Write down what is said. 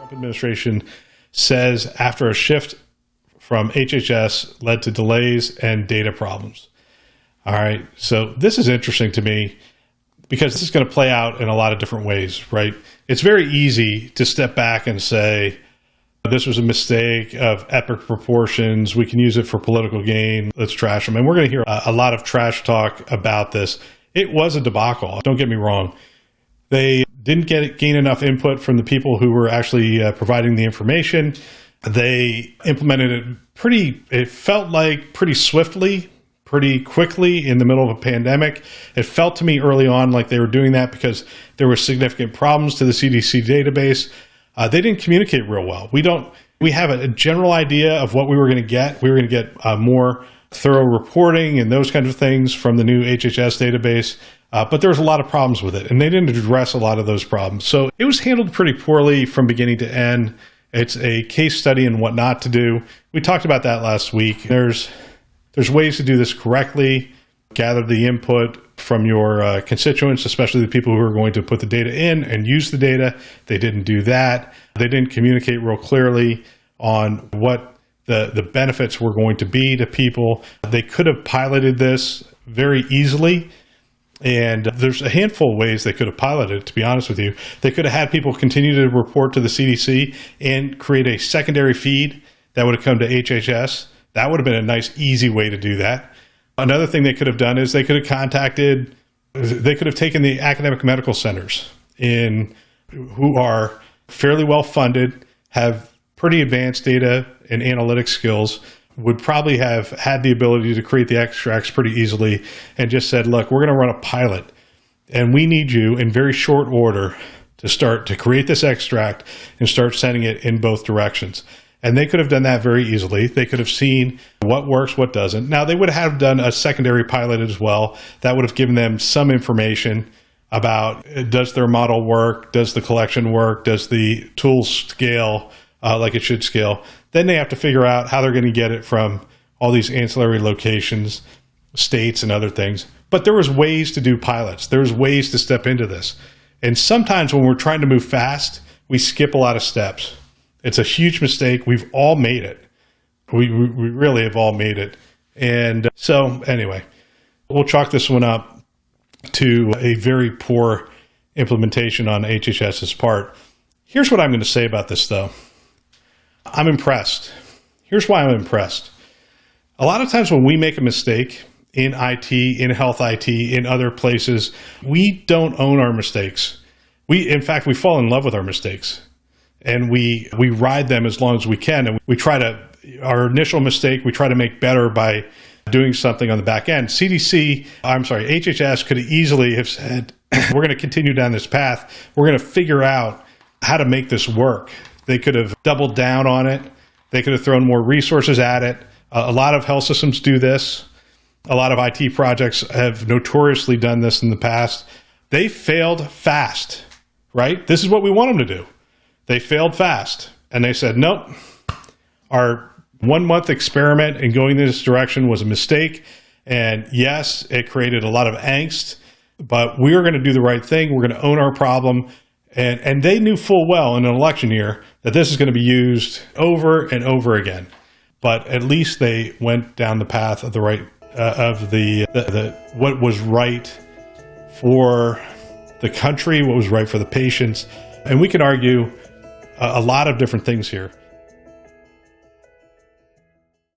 Trump administration says after a shift from HHS led to delays and data problems. All right, so this is interesting to me because this is going to play out in a lot of different ways, right? It's very easy to step back and say, this was a mistake of epic proportions. We can use it for political gain. Let's trash them. And we're going to hear a lot of trash talk about this. It was a debacle. Don't get me wrong. They didn't gain enough input from the people who were actually providing the information. They implemented it it felt like pretty swiftly, pretty quickly in the middle of a pandemic. It felt to me early on like they were doing that because there were significant problems to the CDC database. They didn't communicate real well. We have a general idea of what we were going to get. We were going to get more thorough reporting and those kinds of things from the new HHS database. But there was a lot of problems with it, and they didn't address a lot of those problems. So it was handled pretty poorly from beginning to end. It's a case study in what not to do. We talked about that last week. There's ways to do this correctly, gather the input from your constituents, especially the people who are going to put the data in and use the data. They didn't do that. They didn't communicate real clearly on what the benefits were going to be to people. They could have piloted this very easily. And there's a handful of ways they could have piloted it, to be honest with you. They could have had people continue to report to the CDC and create a secondary feed that would have come to HHS. That would have been a nice, easy way to do that. Another thing they could have done is they could have taken the academic medical centers who are fairly well funded, have pretty advanced data and analytic skills, would probably have had the ability to create the extracts pretty easily and just said, look, we're going to run a pilot and we need you in very short order to create this extract and start sending it in both directions. And they could have done that very easily. They could have seen what works, what doesn't. Now, they would have done a secondary pilot as well. That would have given them some information about, does their model work? Does the collection work? Does the tool scale like it should scale? Then they have to figure out how they're going to get it from all these ancillary locations, states, and other things. But there was ways to do pilots. There's ways to step into this. And sometimes when we're trying to move fast, we skip a lot of steps. It's a huge mistake. We've all made it. We really have all made it. And so anyway, we'll chalk this one up to a very poor implementation on HHS's part. Here's what I'm going to say about this, though. I'm impressed. Here's why I'm impressed. A lot of times when we make a mistake in IT, in health IT, in other places, we don't own our mistakes. In fact, we fall in love with our mistakes. And we ride them as long as we can. And our initial mistake, we try to make better by doing something on the back end. HHS could easily have said, we're going to continue down this path. We're going to figure out how to make this work. They could have doubled down on it. They could have thrown more resources at it. A lot of health systems do this. A lot of IT projects have notoriously done this in the past. They failed fast, right? This is what we want them to do. They failed fast. And they said, nope, our 1 month experiment in going in this direction was a mistake. And yes, it created a lot of angst, but we are going to do the right thing. We're going to own our problem. And they knew full well in an election year that this is going to be used over and over again. But at least they went down the path of what was right for the country, what was right for the patients. And we can argue a lot of different things here.